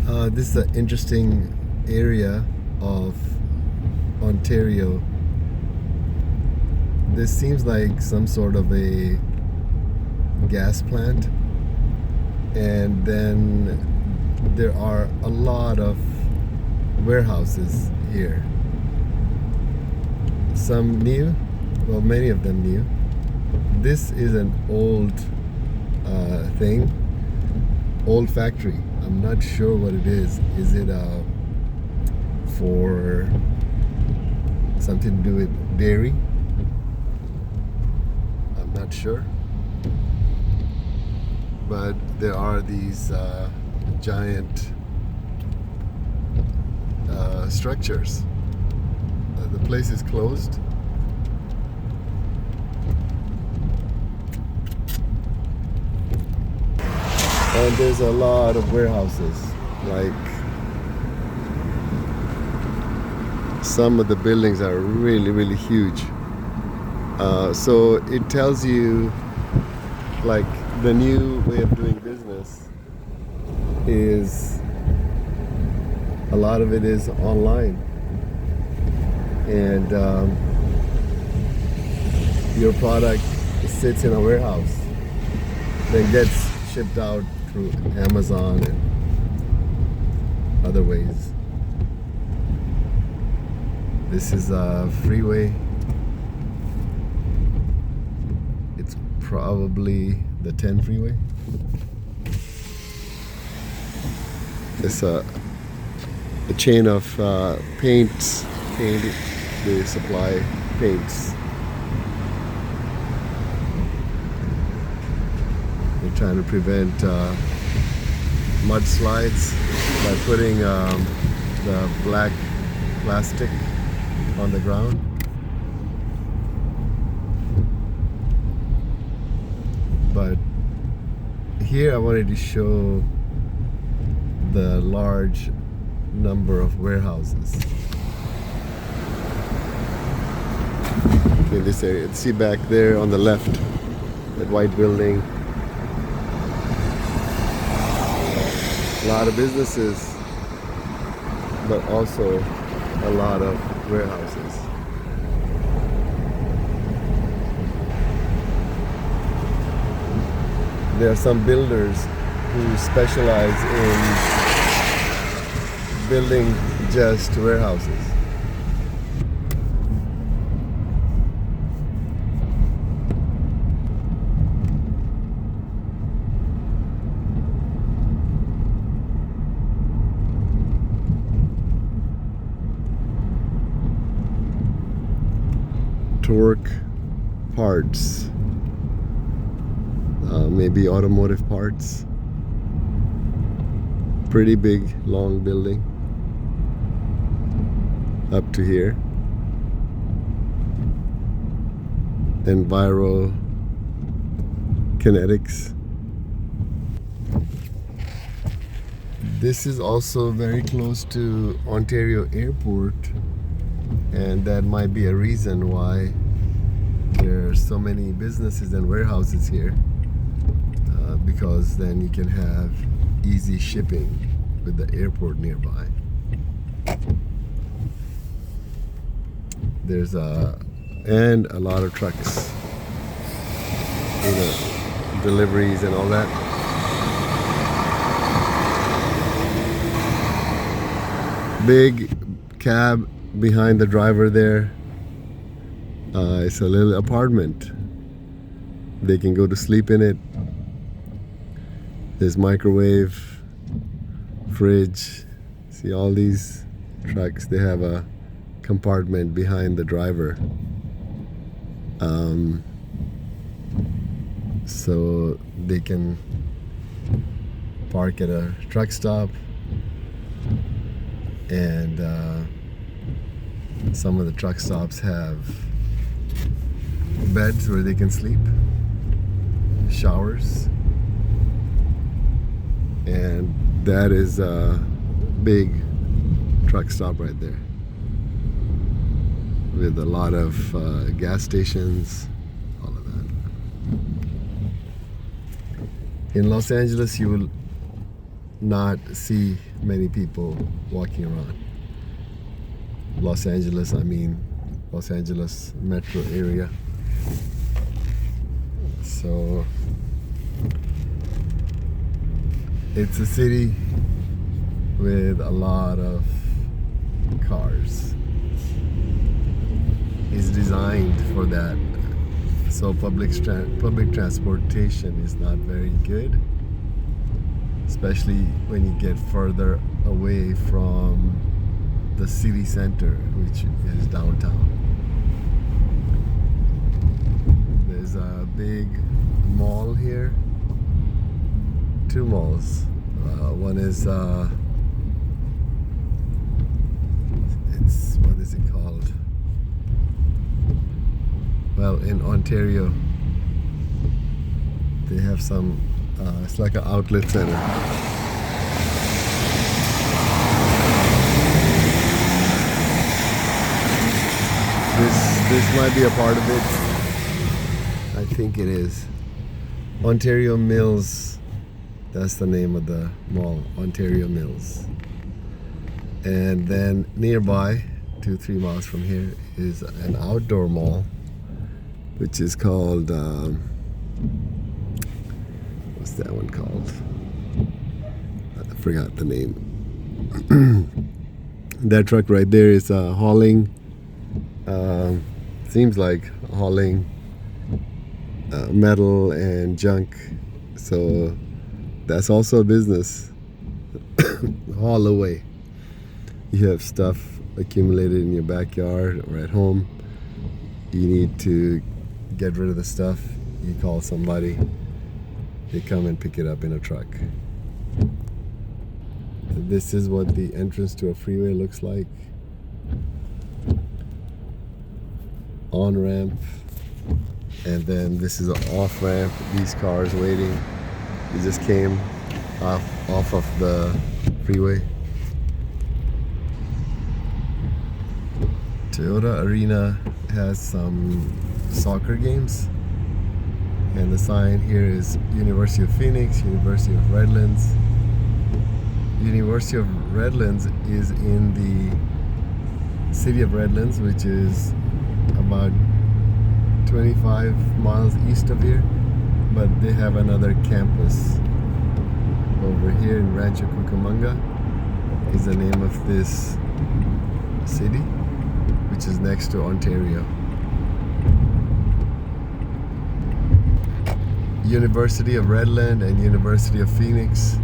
This is an interesting area of Ontario. This seems like some sort of a gas plant, and then there are a lot of warehouses here. Some new, well, many of them new. This is an old thing, old factory. I'm not sure what it is. Is it for something to do with dairy? I'm not sure. But there are these giant structures. The place is closed. And there's a lot of warehouses. Like, some of the buildings are really, really huge. So it tells you, like, the new way of doing business is a lot of it is online, and your product sits in a warehouse, then gets shipped out through Amazon and other ways. This is a freeway. It's probably the 10 freeway. It's a chain of paints. They supply paints. They're trying to prevent mudslides by putting the black plastic on the ground. But here I wanted to show the large number of warehouses in this area. See back there on the left, that white building. A lot of businesses, but also a lot of warehouses. There are some builders who specialize in building just warehouses. Torque parts, maybe automotive parts. Pretty big, long building up to here. Enviro Kinetics. This is also very close to Ontario Airport, and that might be a reason why there are so many businesses and warehouses here, because then you can have easy shipping with the airport nearby. There's and a lot of trucks, deliveries and all that. Big cab behind the driver there. It's a little apartment. They can go to sleep in it. There's microwave, fridge. See all these trucks, they have a compartment behind the driver. So they can park at a truck stop, and some of the truck stops have beds where they can sleep, showers, and that is a big truck stop right there with a lot of gas stations, all of that. In Los Angeles, you will not see many people walking around. Los Angeles metro area. So it's a city with a lot of cars. It's designed for that. So public transportation is not very good, especially when you get further away from the city center, which is downtown. There's a big mall here. Two malls. One is what is it called? Well, in Ontario, they have some. It's like an outlet center. This might be a part of it. I think it is. Ontario Mills. That's the name of the mall, Ontario Mills. And then nearby, 2-3 miles from here, is an outdoor mall, which is called, what's that one called? I forgot the name. That truck right there is hauling, seems like hauling metal and junk. So that's also a business. Haul away. You have stuff accumulated in your backyard or at home. You need to get rid of the stuff. You call somebody. They come and pick it up in a truck. This is what the entrance to a freeway looks like. On ramp. And then this is an off ramp. These cars waiting. They just came off of the freeway. Toyota Arena has some soccer games, and the sign here is University of Phoenix, University of Redlands. University of Redlands is in the city of Redlands, which is about 25 miles east of here, but they have another campus over here in Rancho Cucamonga is the name of this city, which is next to Ontario. University of Redland and University of Phoenix,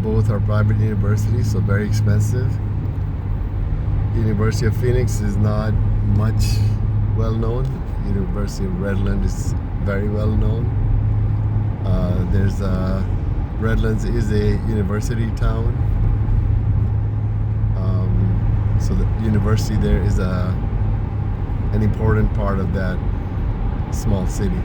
both are private universities, so very expensive. University of Phoenix is not much well known. University of Redland is very well known. Redlands is a university town. So the university there is an important part of that small city.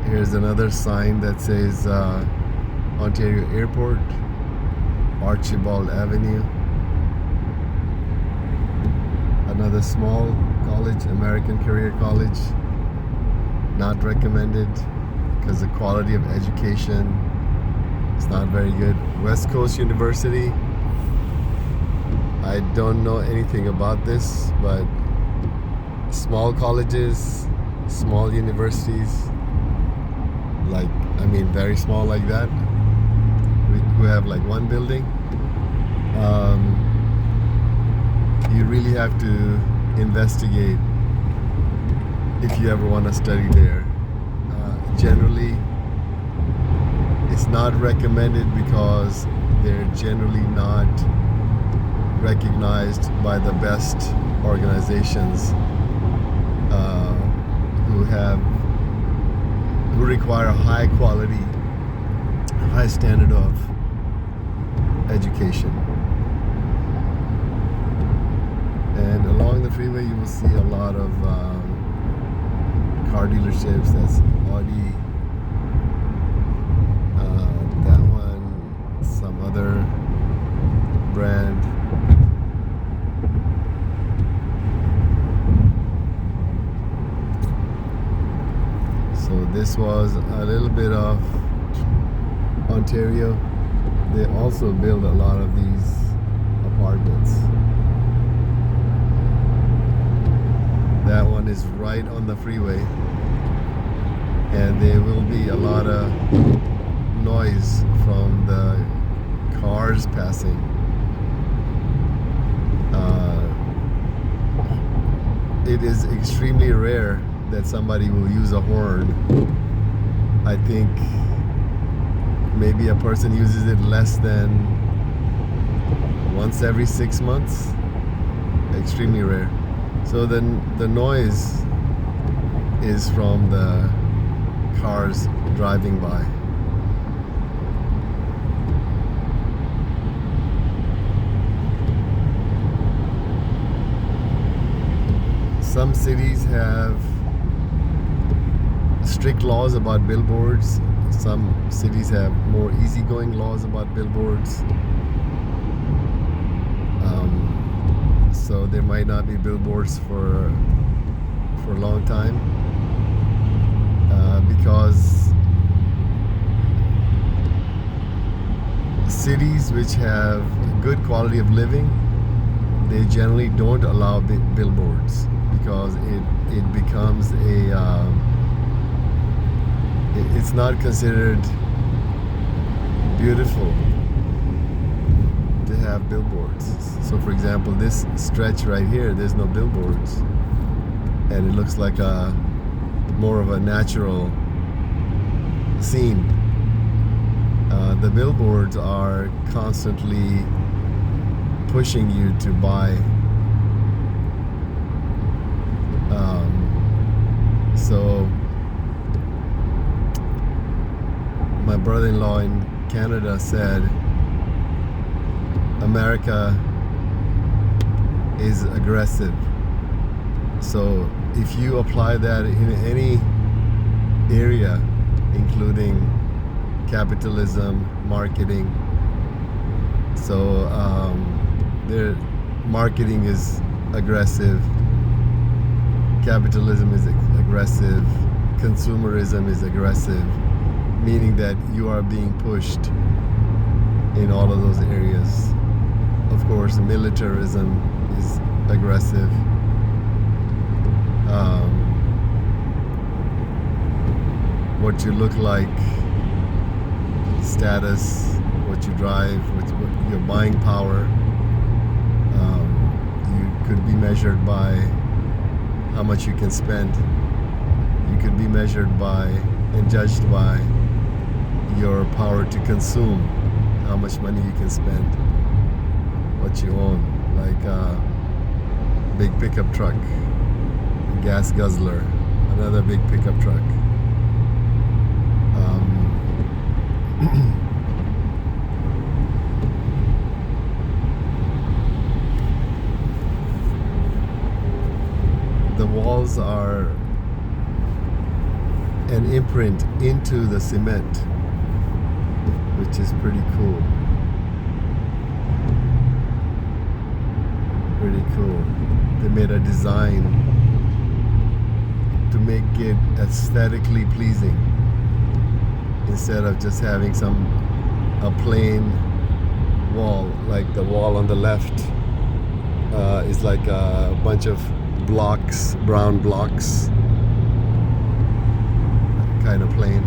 Here's another sign that says Ontario Airport, Archibald Avenue. Another small college, American Career College. Not recommended because the quality of education is not very good. West Coast University. I don't know anything about this, but small colleges, small universities, very small like that, who have like one building, you really have to investigate if you ever want to study there. Generally, it's not recommended because they're generally not recognized by the best organizations who require a high quality, high standard of education. And along the freeway you will see a lot of car dealerships. That's Audi, that one, some other brand. So this this was a little bit of Ontario. They also build a lot of these apartments. That one is right on the freeway, and there will be a lot of noise from the cars passing. It is extremely rare that somebody will use a horn. I think maybe a person uses it less than once every 6 months. Extremely rare. So then the noise is from the cars driving by. Some cities have strict laws about billboards. Some cities have more easygoing laws about billboards. So there might not be billboards for a long time because cities which have good quality of living, they generally don't allow billboards because it becomes it's not considered beautiful to have billboards. So for example, this stretch right here, there's no billboards, and it looks like more of a natural scene. The billboards are constantly pushing you to buy. So my brother-in-law in Canada said America is aggressive. So if you apply that in any area, including capitalism, marketing, so their marketing is aggressive, capitalism is aggressive, consumerism is aggressive, meaning that you are being pushed in all of those areas. Of course, militarism is aggressive. What you look like, status, what you drive, what your buying power, you could be measured by how much you can spend. You could be measured by and judged by your power to consume, how much money you can spend, what you own, like a big pickup truck, a gas guzzler, another big pickup truck. The walls are an imprint into the cement, which is pretty cool. Pretty cool. They made a design to make it aesthetically pleasing instead of just having a plain wall. Like the wall on the left is like a bunch of blocks, brown blocks, kind of plain.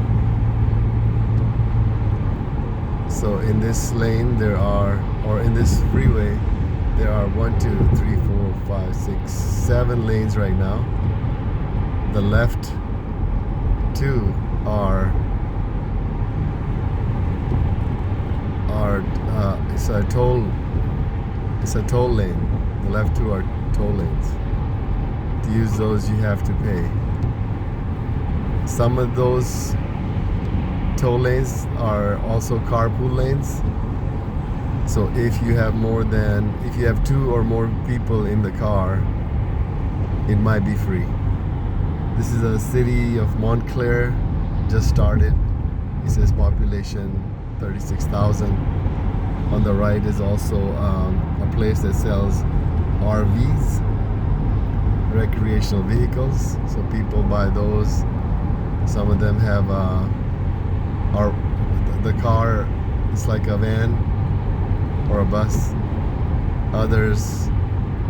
So in this lane or in this freeway, there are 1, 2, 3, 4, 5, 6, 7 lanes right now. The left 2 are it's a toll lane. The left 2 are toll lanes. To use those, you have to pay. Some of those toll lanes are also carpool lanes. So if you have 2 or more people in the car, it might be free. This is a city of Montclair, just started. It says population 36,000. On the right is also a place that sells RVs, recreational vehicles. So people buy those Some of them have are the car is like a van or a bus. Others,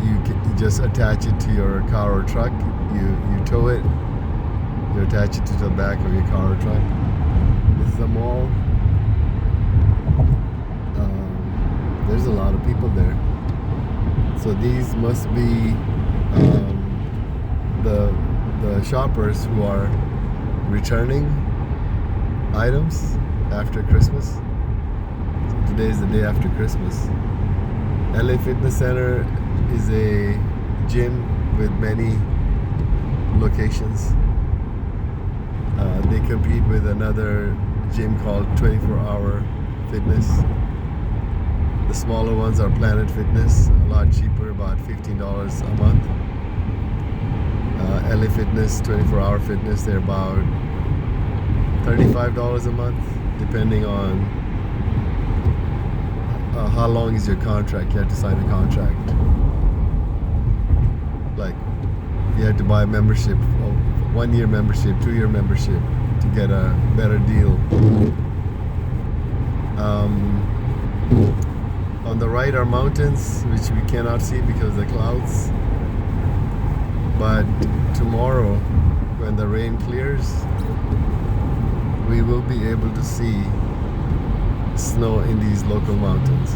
you just attach it to your car or truck. You tow it. You attach it to the back of your car or truck. This is a mall. There's a lot of people there. So these must be the shoppers who are returning items after Christmas. So today is the day after Christmas. LA Fitness Center is a gym with many locations. They compete with another gym called 24-Hour Fitness. The smaller ones are Planet Fitness, a lot cheaper, about $15 a month. LA Fitness, 24-Hour Fitness, they're about $35 a month, depending on how long is your contract. You have to sign a contract. Like, you have to buy a membership, 1 year membership, 2 year membership to get a better deal. On the right are mountains, which we cannot see because of the clouds. But tomorrow, when the rain clears, we will be able to see snow in these local mountains.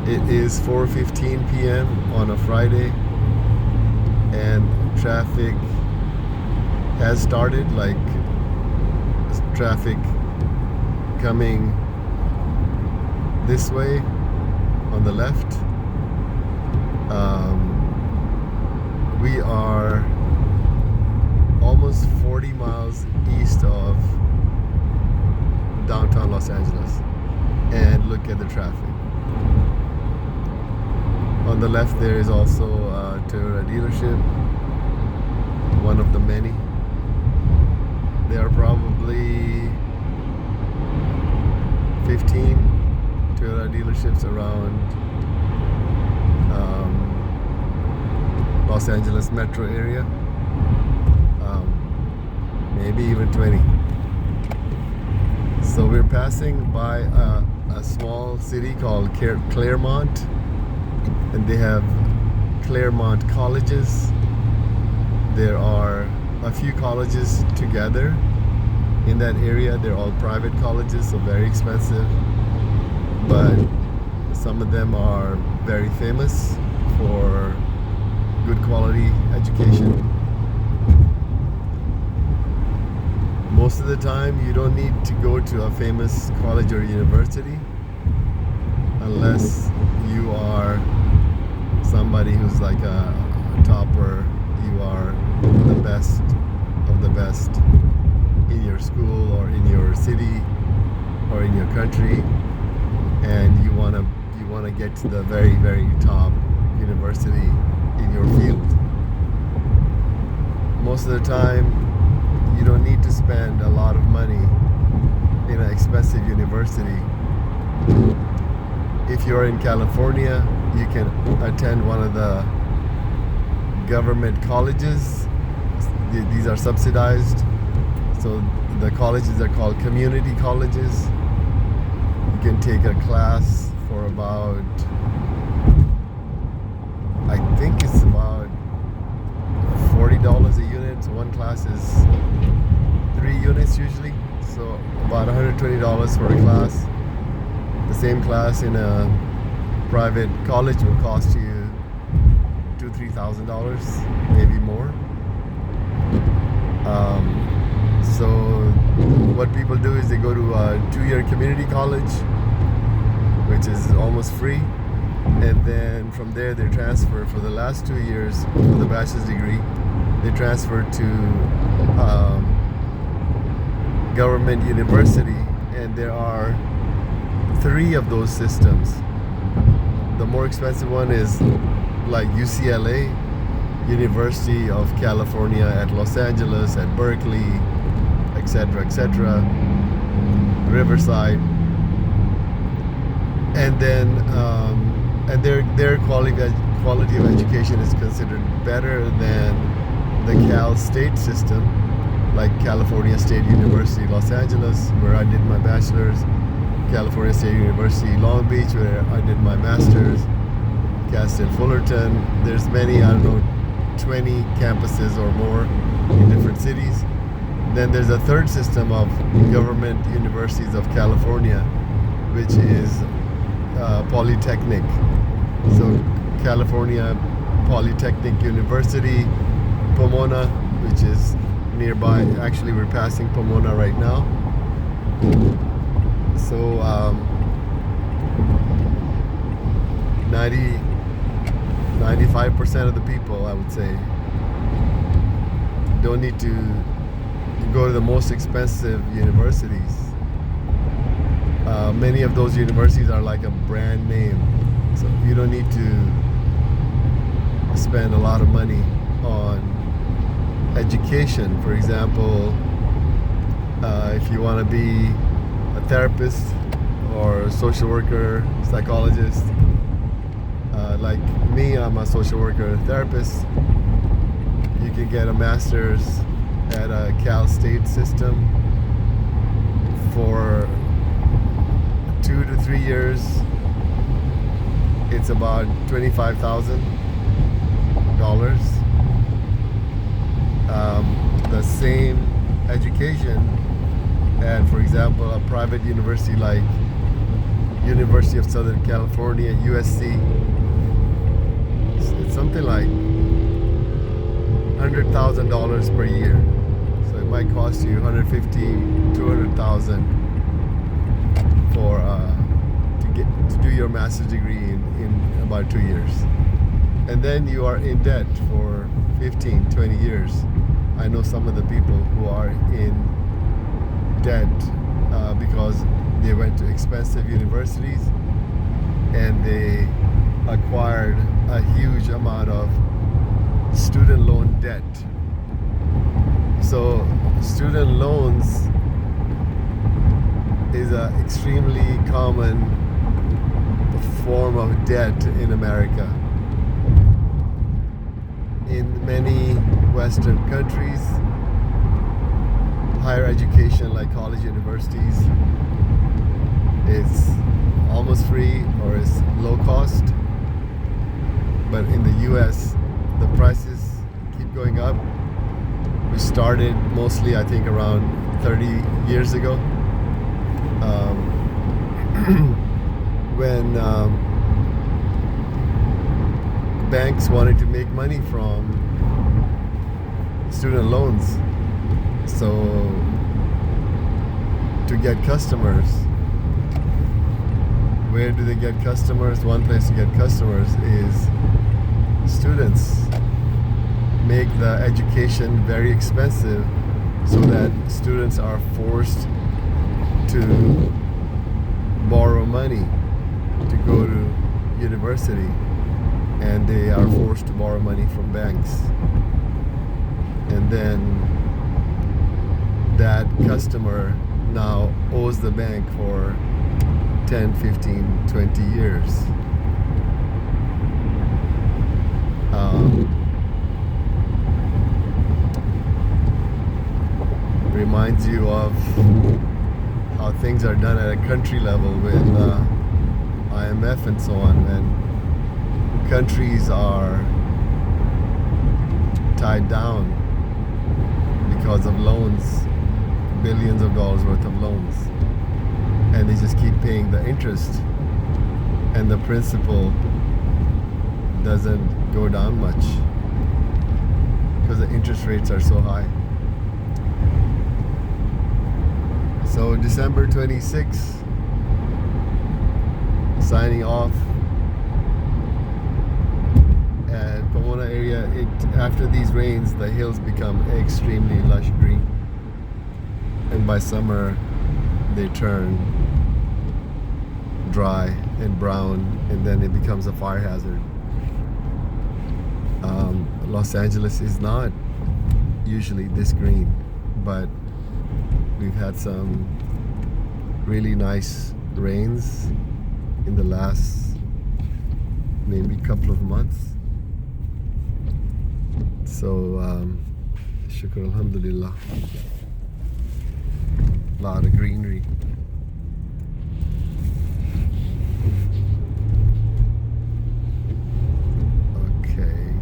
It is 4:15 p.m. on a Friday, and traffic has started, like traffic coming this way on the left. We are almost 40 miles east of downtown Los Angeles, and look at the traffic. On the left there is also a Toyota dealership, one of the many. There are probably 15 Toyota dealerships around Los Angeles metro area, maybe even 20. So we're passing by a small city called Claremont, and they have Claremont colleges. There are a few colleges together in that area. They're all private colleges, so very expensive, but some of them are very famous for good quality education. Most of the time you don't need to go to a famous college or university unless you are somebody who's like a topper. You are the best of the best in your school or in your city or in your country, and you want to get to the very, very top university in your field. Most of the time you don't need to spend a lot of money in an expensive university. If you're in California, you can attend one of the government colleges. These are subsidized. So the colleges are called community colleges. You can take a class for about, I think it's about $40 a unit. So one class is 3 units usually. So about $120 for a class. The same class in a private college will cost you $2,000-$3,000, maybe more. So what people do is they go to a 2-year community college, which is almost free, and then from there they transfer for the last 2 years for the bachelor's degree. They transfer to government university, and there are 3 of those systems. The more expensive one is like UCLA, University of California at Los Angeles, at Berkeley, etc., etc., Riverside, and then and their quality of education is considered better than the Cal State system, like California State University, Los Angeles, where I did my bachelor's, California State University, Long Beach, where I did my master's, Cal State Fullerton. There's many, I don't know, 20 campuses or more in different cities. Then there's a third system of government universities of California, which is Polytechnic. So California Polytechnic University, Pomona, which is nearby. Actually, we're passing Pomona right now. So 95% of the people, I would say, don't need to go to the most expensive universities. Many of those universities are like a brand name, so you don't need to spend a lot of money on education. For example, if you want to be a therapist or a social worker, psychologist, like me, I'm a social worker, therapist. You can get a master's at a Cal State system for 2 to 3 years. It's about $25,000. The same education at, for example, a private university like University of Southern California, USC, it's something like $100,000 per year. So it might cost you $150,000, $200,000 for to do your master's degree in about 2 years. And then you are in debt for 15, 20 years. I know some of the people who are in debt because they went to expensive universities and they acquired a huge amount of student loan debt. So student loans is an extremely common form of debt in America. In many Western countries, higher education like college universities is almost free or is low cost. But in the US, the prices keep going up. We started mostly, I think, around 30 years ago. When banks wanted to make money from student loans, so to get customers, where do they get customers? One place to get customers is students. Make the education very expensive so that students are forced to borrow money to go to university, and they are forced to borrow money from banks, and then that customer now owes the bank for 10, 15, 20 years. Reminds you of how things are done at a country level with IMF and so on, and countries are tied down because of loans, billions of dollars worth of loans, and they just keep paying the interest, and the principal doesn't go down much because the interest rates are so high. So December 26th, signing off at Pomona area. After these rains, the hills become extremely lush green, and by summer they turn dry and brown, and then it becomes a fire hazard. Los Angeles is not usually this green, but we've had some really nice rains in the last maybe couple of months. So Shukr alhamdulillah. Lot of greenery. Okay.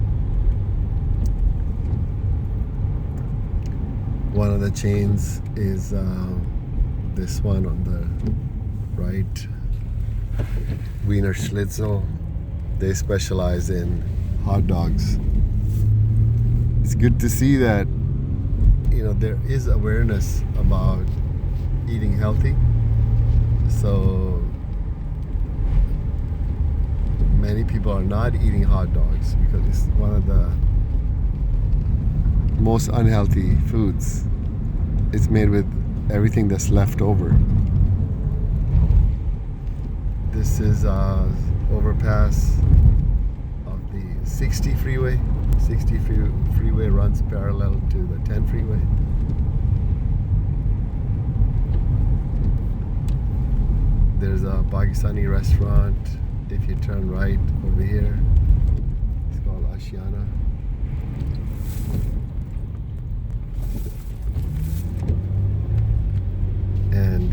One of the chains is this one on the right. Wiener Schnitzel. They specialize in hot dogs. It's good to see that, you know, there is awareness about eating healthy. So many people are not eating hot dogs because it's one of the most unhealthy foods. It's made with everything that's left over. This is overpass of the 60 freeway. 60 freeway runs parallel to the 10 freeway. There's a Pakistani restaurant. If you turn right over here, it's called Ashiana. And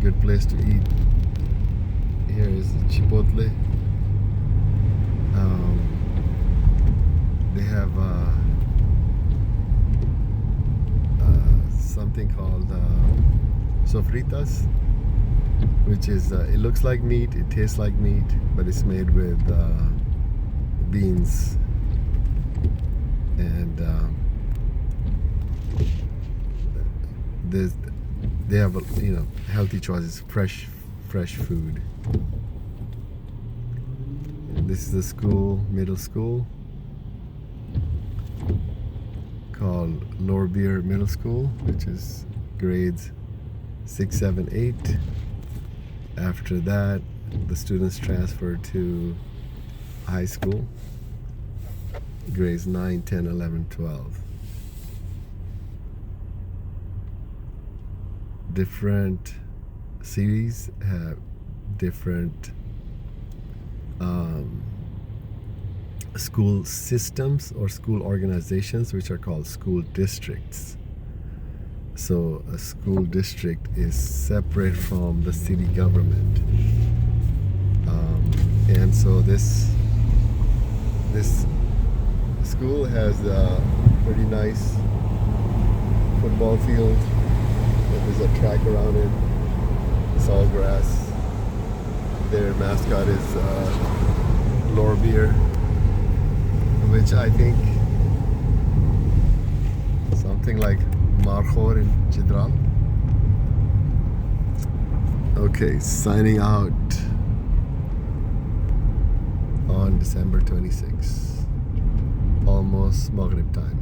good place to eat here is Chipotle. They have something called sofritas, which is it looks like meat, it tastes like meat, but it's made with beans. And they have, you know, healthy choices, fresh food. And this is a school, middle school, called Lorbeer Middle School, which is grades 6, 7, 8. After that, the students transfer to high school, grades 9, 10, 11, 12. Different cities have different school systems or school organizations, which are called school districts. So a school district is separate from the city government, and so this school has a pretty nice football field. There's a track around it. It's all grass. Their mascot is Lorbeer, which I think something like Markhor in Chitral. Okay, signing out on December 26th. Almost Maghrib time.